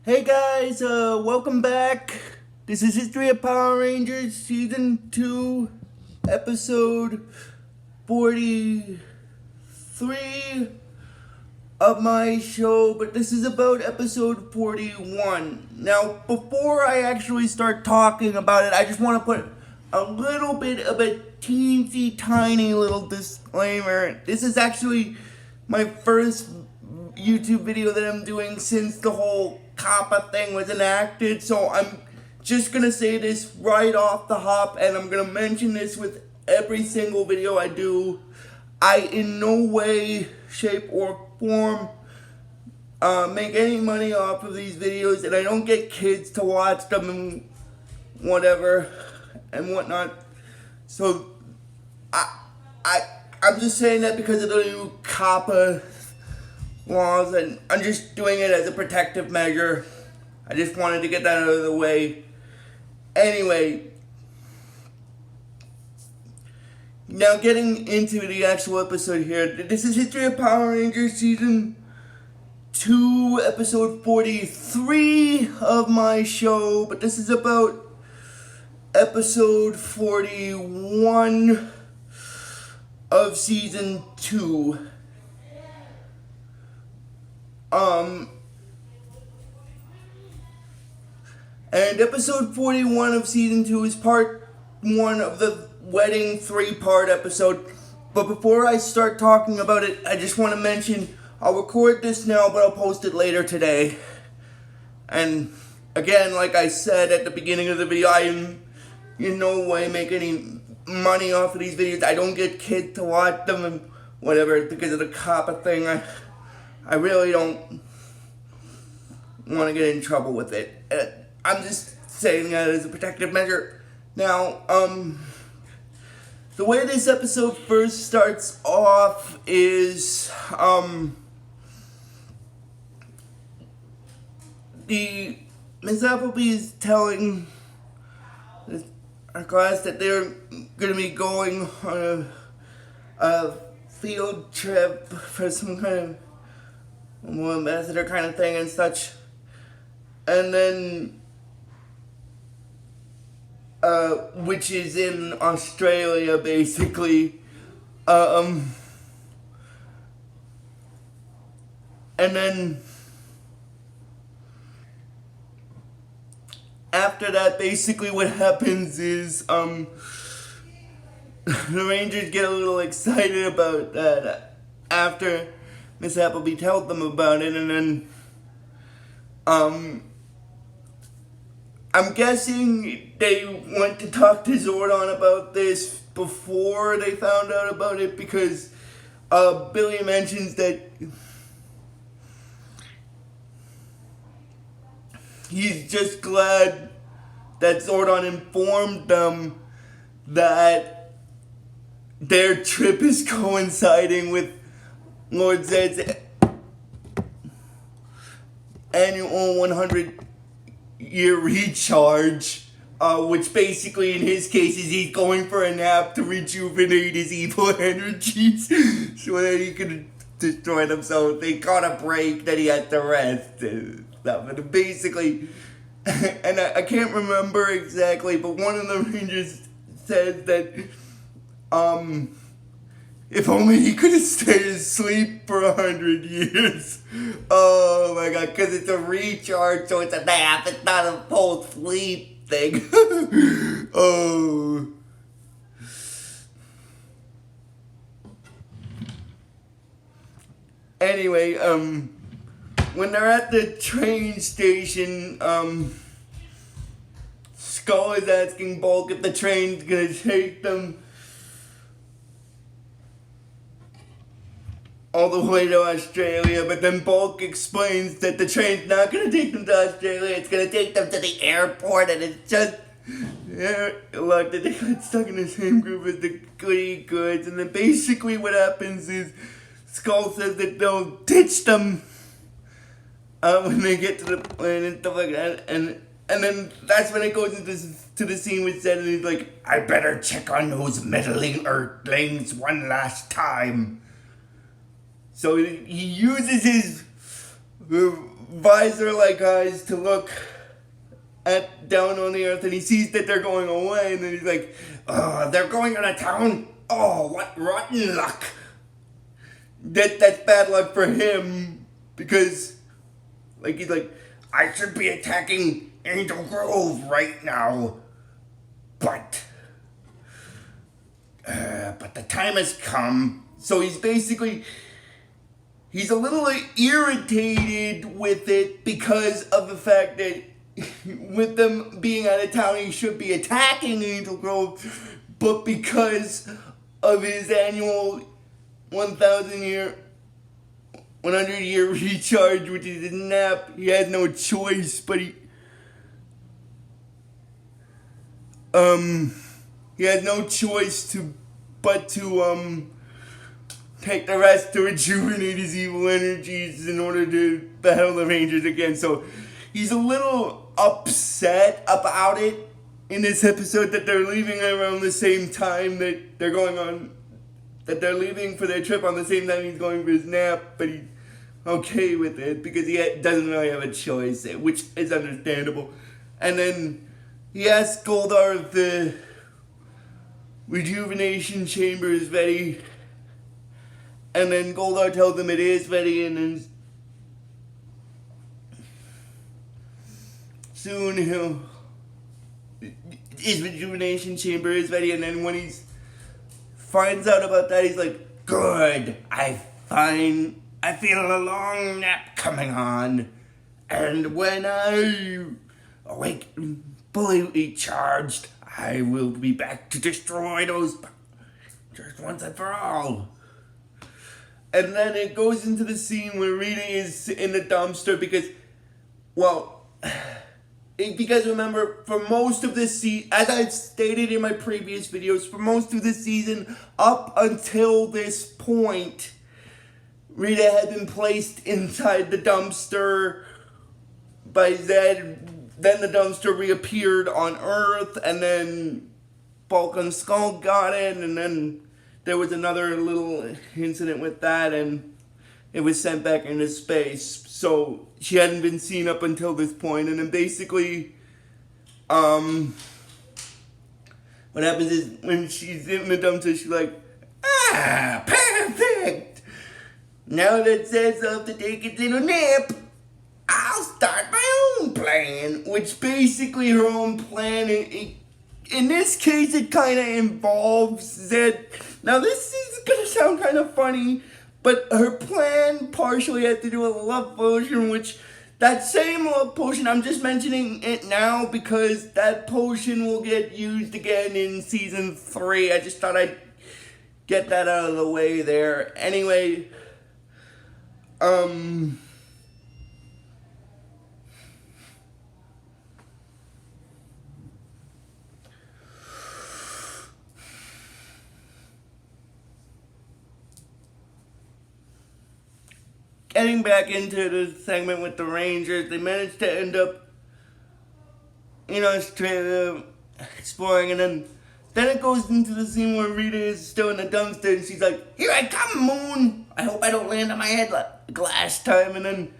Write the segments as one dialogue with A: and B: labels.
A: Hey guys, welcome back. This is History of Power Rangers Season 2, Episode 43 of my show, but this is about Episode 41. Now, before I actually start talking about it, I just want to put a little bit of a teensy tiny little disclaimer. This is actually my first YouTube video that I'm doing since the whole COPPA thing was enacted, so I'm just gonna say this right off the hop, and I'm gonna mention this with every single video I do. I in no way, shape, or form make any money off of these videos, and I don't get kids to watch them and whatever and whatnot. So I'm just saying that because of the new COPPA laws, and I'm just doing it as a protective measure. I just wanted to get that out of the way. Anyway, now getting into the actual episode here. This is History of Power Rangers Season 2, Episode 43 of my show, but this is about Episode 41 of Season 2. And episode 41 of season 2 is part 1 of the wedding 3-part episode. But before I start talking about it, I just want to mention, I'll record this now, but I'll post it later today. And again, like I said at the beginning of the video, I am in no way make any money off of these videos. I don't get kids to watch them and whatever because of the COPPA thing. I really don't want to get in trouble with it. I'm just saying that as a protective measure. Now, the way this episode first starts off is, Miss Appleby is telling our class that they're going to be going on a field trip for some kind of ambassador kind of thing and such. And then, which is in Australia, basically. And then, after that, basically what happens is, the Rangers get a little excited about that after Miss Appleby told them about it, and then, I'm guessing they went to talk to Zordon about this before they found out about it, because Billy mentions that he's just glad that Zordon informed them that their trip is coinciding with Lord Zedd's annual 100-year recharge, which basically in his case is he's going for a nap to rejuvenate his evil energies so that he can destroy them. So they got a break that he had to rest and stuff. And basically, and I can't remember exactly, but one of the Rangers says that if only he could have stayed asleep for 100 years. Oh my god, because it's a recharge, so it's a nap. It's not a full sleep thing. Oh. Anyway, when they're at the train station, Skull is asking Bulk if the train's gonna take them all the way to Australia, but then Bulk explains that the train's not going to take them to Australia, it's going to take them to the airport, and it's just luck that they got stuck in the same group as the Goody Goods. And then basically what happens is Skull says that they'll ditch them when they get to the plane and stuff like that, and then that's when it goes into the scene with Zedd, and he's like, I better check on those meddling Earthlings one last time. So he uses his visor-like eyes to look at down on the earth, and he sees that they're going away, and then he's like, "Oh, they're going out of town. Oh, what rotten luck." That's bad luck for him, because he's like, "I should be attacking Angel Grove right now, but the time has come." So he's a little irritated with it because of the fact that with them being out of town, he should be attacking Angel Grove, but because of his annual 100-year recharge, which is his nap, he has no choice, but he has no choice to take the rest to rejuvenate his evil energies in order to battle the Rangers again. So he's a little upset about it in this episode, that they're leaving around the same time that they're leaving for their trip on the same time he's going for his nap, but he's okay with it because he doesn't really have a choice, which is understandable. And then he asks Goldar if the rejuvenation chamber is ready, and then Goldar tells him it is ready, and then soon his rejuvenation chamber is ready. And then when he finds out about that, he's like, "Good, I feel a long nap coming on, and when I awake fully charged, I will be back to destroy those just once and for all." And then it goes into the scene where Rita is in the dumpster because remember, for most of this season, as I've stated in my previous videos, for most of this season, up until this point, Rita had been placed inside the dumpster by Zedd. Then the dumpster reappeared on Earth, and then Bulk and Skull got it, and then there was another little incident with that, and it was sent back into space. So she hadn't been seen up until this point, and then basically, what happens is when she's in the dumpster, she's like, perfect! Now that Zedd's off to take his little nap, I'll start my own plan, which basically her own plan, in this case, it kind of involves Zedd. Now, this is going to sound kind of funny, but her plan partially had to do with a love potion, which that same love potion, I'm just mentioning it now because that potion will get used again in season 3. I just thought I'd get that out of the way there. Anyway, getting back into the segment with the Rangers, they managed to end up in Australia exploring, and then it goes into the scene where Rita is still in the dumpster, and she's like, "Here I come, Moon! I hope I don't land on my head like last time." And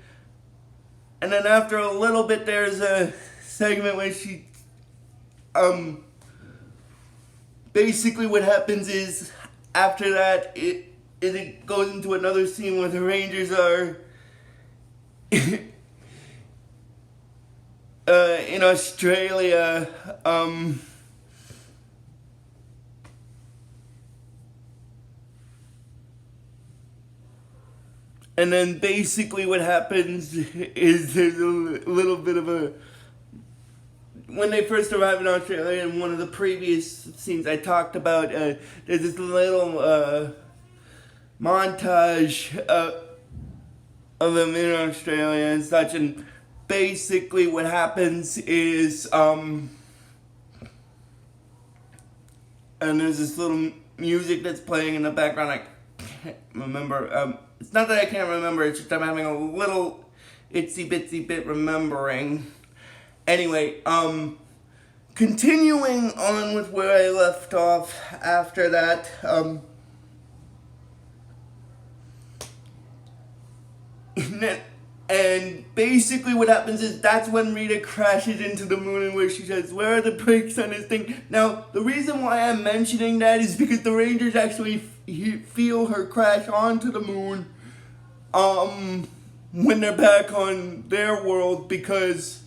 A: then after a little bit, there's a segment where she, basically what happens is, after that, it goes into another scene where the Rangers are in Australia, and then basically what happens is there's a little bit of a, when they first arrive in Australia, in one of the previous scenes I talked about, there's this little montage of them in Australia and such, and basically what happens is, and there's this little music that's playing in the background. I can't remember, it's not that I can't remember, it's just I'm having a little itsy bitsy bit remembering. Anyway, continuing on with where I left off after that, and And basically what happens is that's when Rita crashes into the moon, and where she says, "Where are the brakes on this thing?" Now, the reason why I'm mentioning that is because the Rangers actually feel her crash onto the moon when they're back on their world, because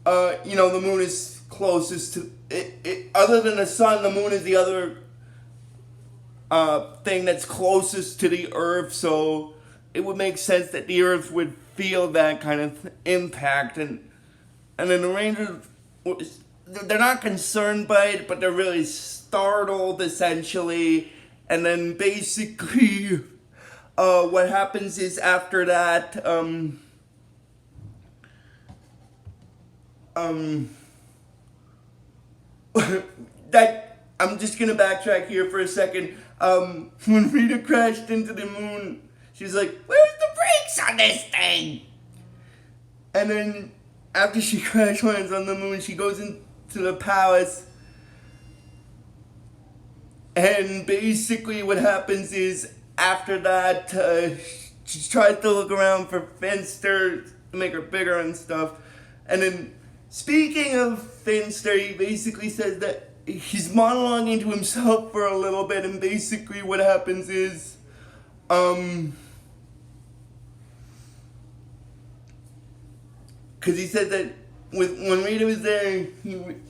A: the moon is closest to it. Other than the sun, the moon is the other thing that's closest to the Earth, so it would make sense that the Earth would feel that kind of impact, and then the Rangers, they're not concerned by it, but they're really startled, essentially. And then basically, what happens is after that, that I'm just gonna backtrack here for a second. When Rita crashed into the moon, she was like, "Where's the brakes on this thing?" And then after she crash lands on the moon, she goes into the palace. And basically what happens is after that, she tries to look around for Finster to make her bigger and stuff. And then, speaking of Finster, he basically says that he's monologuing to himself for a little bit, and basically what happens is, because he said that when Rita was there,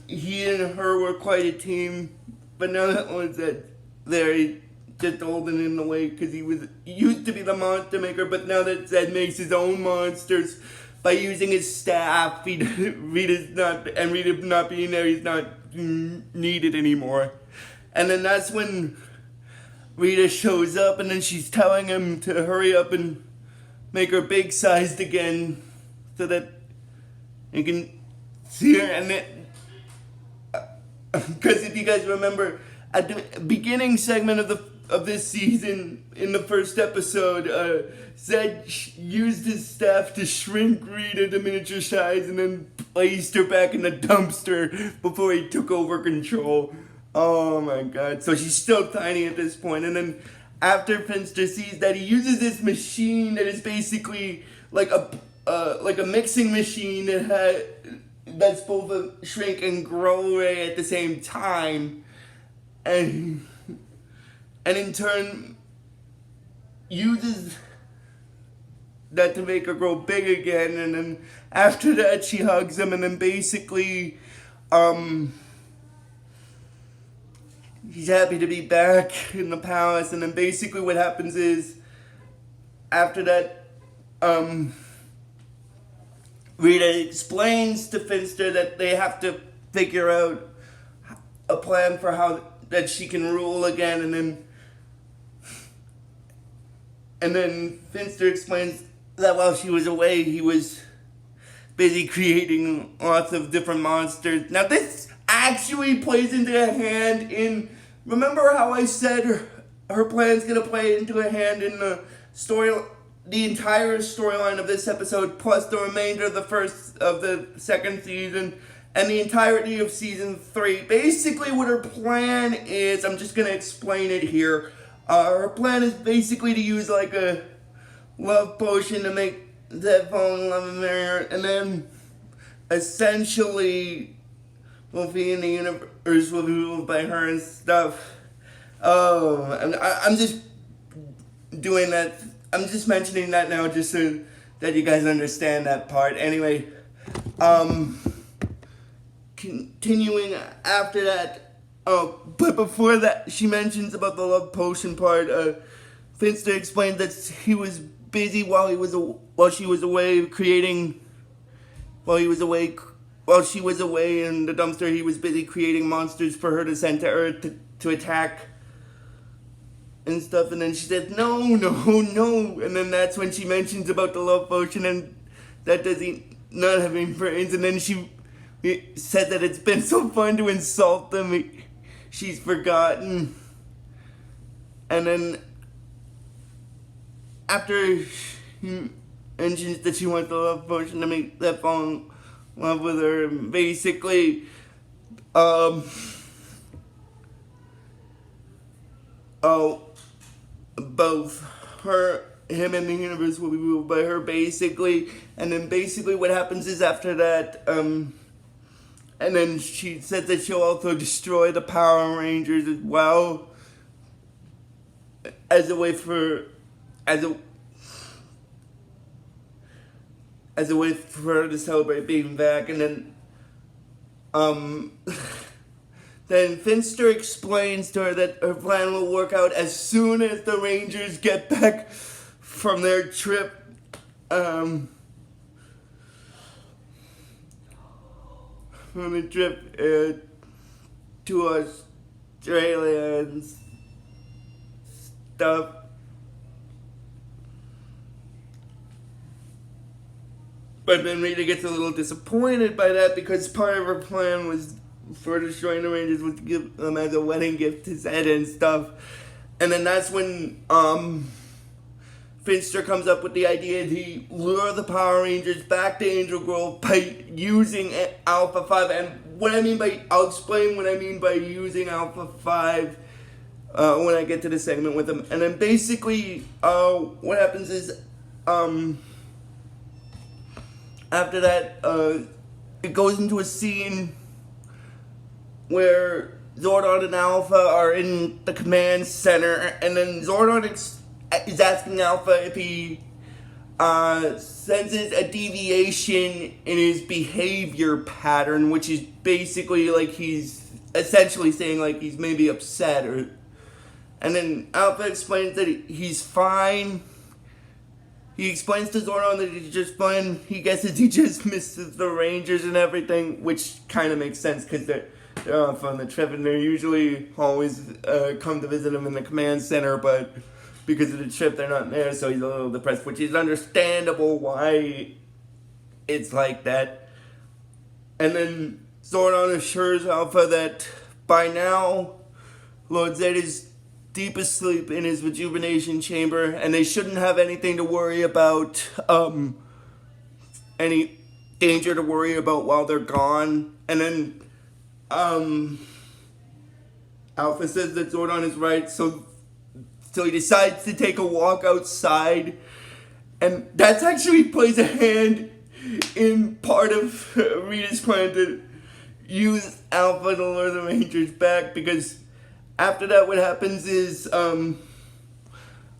A: he and her were quite a team, but now that one's there, he just holding in the way, because he used to be the monster maker, but now that Zedd makes his own monsters by using his staff, Rita not being there, he's not needed anymore. And then that's when Rita shows up, and then she's telling him to hurry up and make her big sized again, so that you can see her. And then, because if you guys remember, at the beginning segment of this season, in the first episode, Zedd used his staff to shrink Rita to miniature size, and then placed her back in the dumpster before he took over control. Oh my god. So she's still tiny at this point. And then after Finster sees that, he uses this machine that is basically like a mixing machine that's both a shrink and grow ray at the same time, and in turn uses that to make her grow big again. And then after that, she hugs him, and then basically he's happy to be back in the palace. And then basically what happens is after that, Rita explains to Finster that they have to figure out a plan for how that she can rule again, and then Finster explains that while she was away, he was busy creating lots of different monsters. Now this actually plays into a hand in, remember how I said her plan's gonna play into a hand in the entire storyline of this episode, plus the remainder of the second season, and the entirety of season 3. Basically what her plan is, I'm just gonna explain it here. Her plan is basically to use like a love potion to make Zedd fall in love with her, and then essentially Wolfie in the universe will be ruled by her and stuff. Oh, I'm just doing that. I'm just mentioning that now just so that you guys understand that part. Anyway, continuing after that, but before that, she mentions about the love potion part. Finster explained that he was busy while she was away in the dumpster. He was busy creating monsters for her to send to Earth to attack and stuff. And then she said, no. And then that's when she mentions about the love potion, and that does he not having brains. And then she said that it's been so fun to insult them, she's forgotten. And then after she mentions that she wants the love potion to make that fall in love with her, basically, both her him and the universe will be ruled by her, basically. And then basically what happens is after that, and then she said that she'll also destroy the Power Rangers as well, as a way for her to celebrate being back. And then then Finster explains to her that her plan will work out as soon as the Rangers get back from their trip from the trip to Australia and stuff. But then Rita gets a little disappointed by that because part of her plan was for destroying the Rangers was to give them as a wedding gift to Zedd and stuff. And then that's when Finster comes up with the idea to lure the Power Rangers back to Angel Grove by using Alpha 5. And I'll explain what I mean by using Alpha 5 when I get to the segment with them. And then basically what happens is after that it goes into a scene where Zordon and Alpha are in the command center, and then Zordon is asking Alpha if he senses a deviation in his behavior pattern, which is basically like he's essentially saying like he's maybe upset, and then Alpha explains that he's fine. He explains to Zordon that he's just fine. He guesses he just misses the Rangers and everything, which kind of makes sense because they're off on the trip, and they usually always come to visit him in the command center, but because of the trip, they're not there, so he's a little depressed, which is understandable why it's like that. And then Zordon assures Alpha that by now, Lord Zedd is deep asleep in his rejuvenation chamber, and they shouldn't have anything to worry about, any danger to worry about while they're gone. And then Alpha says that Zordon is right, so he decides to take a walk outside, and that's actually plays a hand in part of Rita's plan to use Alpha to lure the Rangers back, because after that what happens is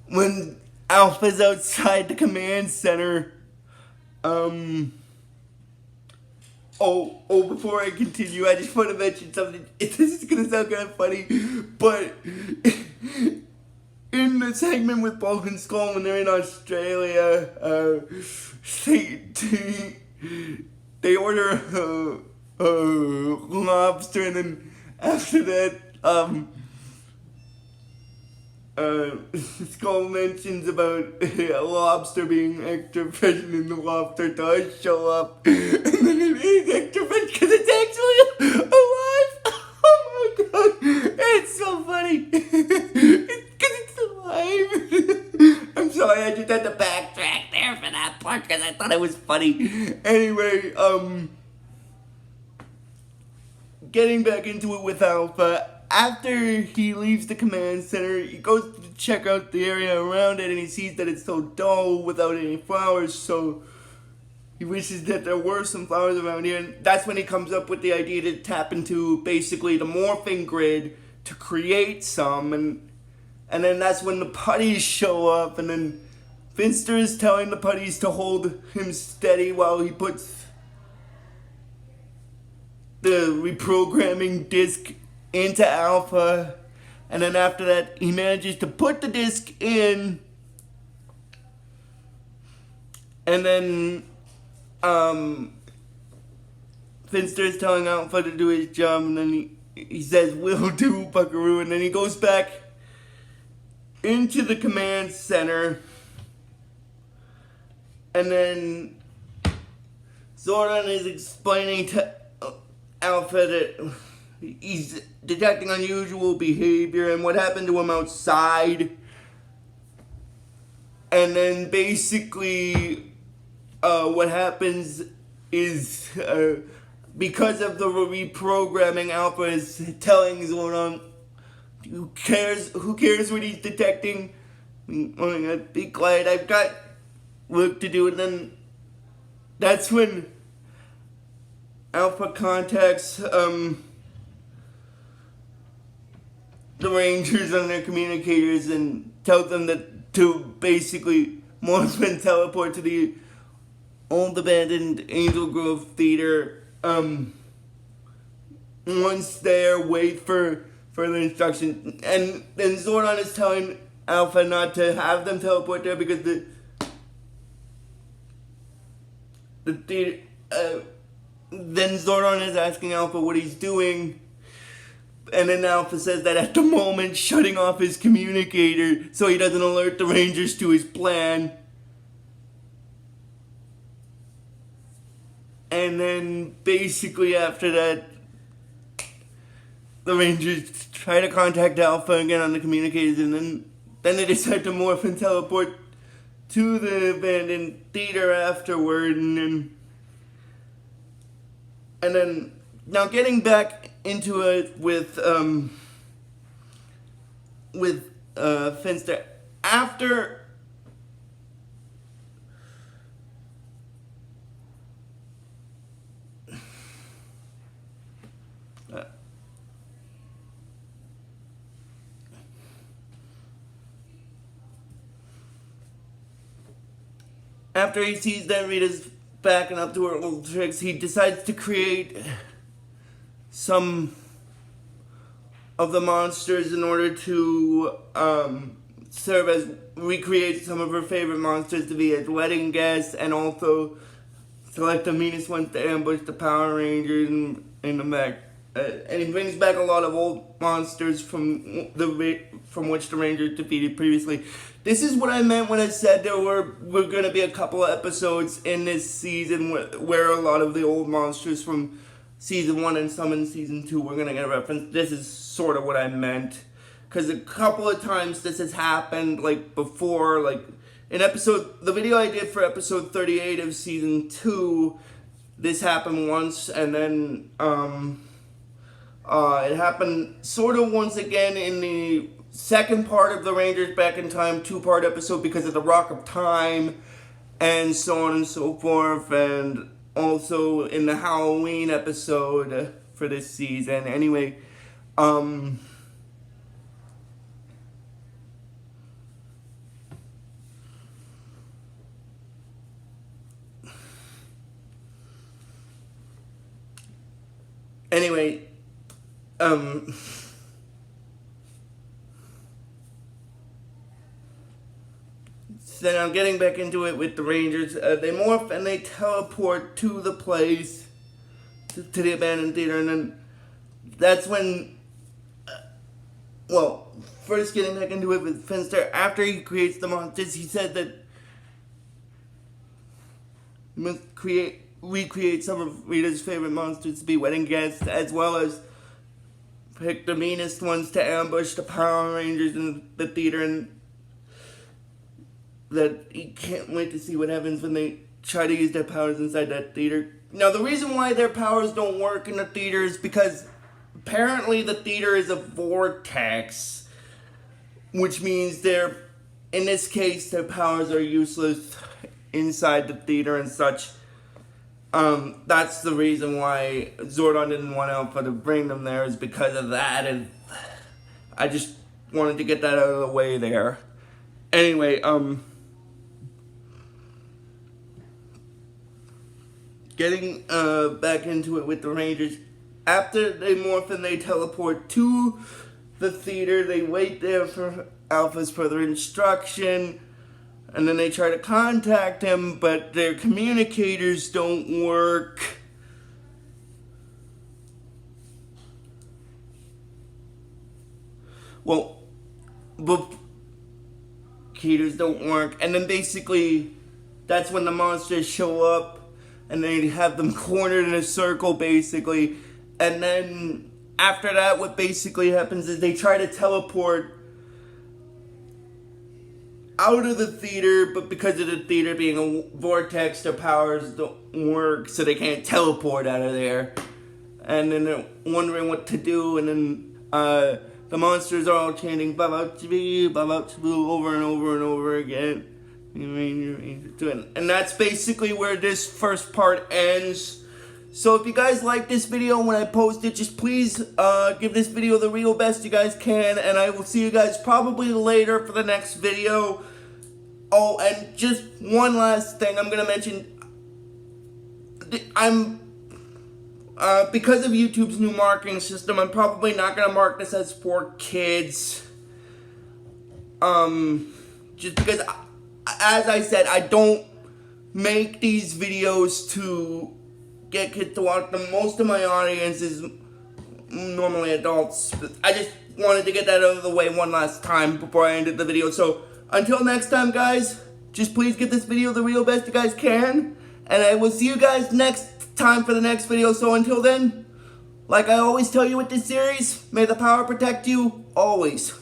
A: when Alpha's outside the command center, before I continue, I just want to mention something. This is going to sound kind of funny, but in the segment with Broken Skull, when they're in Australia, they order lobster, and then after that, Skull mentions about a lobster being extra fresh, and then the lobster does show up, and then it is extra fresh because it's actually alive. Oh my god, it's so funny. Because it's alive. I'm sorry, I just had to backtrack there for that part because I thought it was funny. Anyway, getting back into it with Alpha. After he leaves the command center, he goes to check out the area around it, and he sees that it's so dull without any flowers, so he wishes that there were some flowers around here. And that's when he comes up with the idea to tap into basically the morphing grid to create some, and then that's when the putties show up, and then Finster is telling the putties to hold him steady while he puts the reprogramming disc into Alpha, and then after that he manages to put the disc in, and then Finster is telling Alpha to do his job, and then he says, "Will do, Buckaroo," and then he goes back into the command center, and then Zordon is explaining to Alpha that he's detecting unusual behavior and what happened to him outside. And then basically what happens is because of the reprogramming, Alpha is telling Zordon who cares what he's detecting, I'm gonna be quiet. I've got work to do. And then that's when Alpha contacts the Rangers on their communicators and tells them that to basically morph and teleport to the old abandoned Angel Grove Theater. Once there, wait for further instructions. And then Zordon is telling Alpha not to have them teleport there because the theater. Then Zordon is asking Alpha what he's doing. And then Alpha says that at the moment, shutting off his communicator so he doesn't alert the Rangers to his plan. And then basically after that, the Rangers try to contact Alpha again on the communicators, and then they decide to morph and teleport to the abandoned theater afterward, and then now getting back into it with Finster after. After he sees that Rita's backing up to her old tricks, he decides to create some of the monsters in order to serve as recreate some of her favorite monsters to be as wedding guests, and also select the meanest ones to ambush the Power Rangers in the back. And he brings back a lot of old monsters from which the Rangers defeated previously. This is what I meant when I said there were going to be a couple of episodes in this season where a lot of the old monsters from Season 1 and some in Season 2 were going to get referenced. This is sort of what I meant. Because a couple of times this has happened, like, before, like, in the video I did for episode 38 of Season 2, this happened once, and then, it happened sort of once again in the second part of the Rangers Back in Time 2-part episode because of the Rock of Time, and so on and so forth, and also in the Halloween episode for this season. Anyway, so now getting back into it with the Rangers, they morph and they teleport to the place, to the abandoned theater, and then that's when, first getting back into it with Finster, after he creates the monsters, he said that he must recreate some of Rita's favorite monsters to be wedding guests, as well as pick the meanest ones to ambush the Power Rangers in the theater, and that he can't wait to see what happens when they try to use their powers inside that theater. Now, the reason why their powers don't work in the theater is because apparently the theater is a vortex, which means in this case, their powers are useless inside the theater and such. That's the reason why Zordon didn't want Alpha to bring them there, is because of that, and I just wanted to get that out of the way there. Anyway, getting back into it with the Rangers, after they morph and they teleport to the theater, they wait there for Alpha's further instruction, and then they try to contact him, but their communicators don't work. Communicators don't work, and then basically that's when the monsters show up, and they have them cornered in a circle, basically. And then after that, what basically happens is they try to teleport out of the theater, but because of the theater being a vortex, their powers don't work, so they can't teleport out of there. And then they're wondering what to do, and then the monsters are all chanting "Babauchibi, Babauchibu" over and over and over again. And that's basically where this first part ends. So if you guys like this video when I post it, just please give this video the real best you guys can, and I will see you guys probably later for the next video. Oh, and just one last thing I'm gonna mention. Because of YouTube's new marking system, I'm probably not gonna mark this as for kids. Just because, as I said, I don't make these videos to get kids to watch them. Most of my audience is normally adults. But I just wanted to get that out of the way one last time before I ended the video. So until next time, guys, just please give this video the real best you guys can. And I will see you guys next time for the next video. So until then, like I always tell you with this series, may the power protect you always.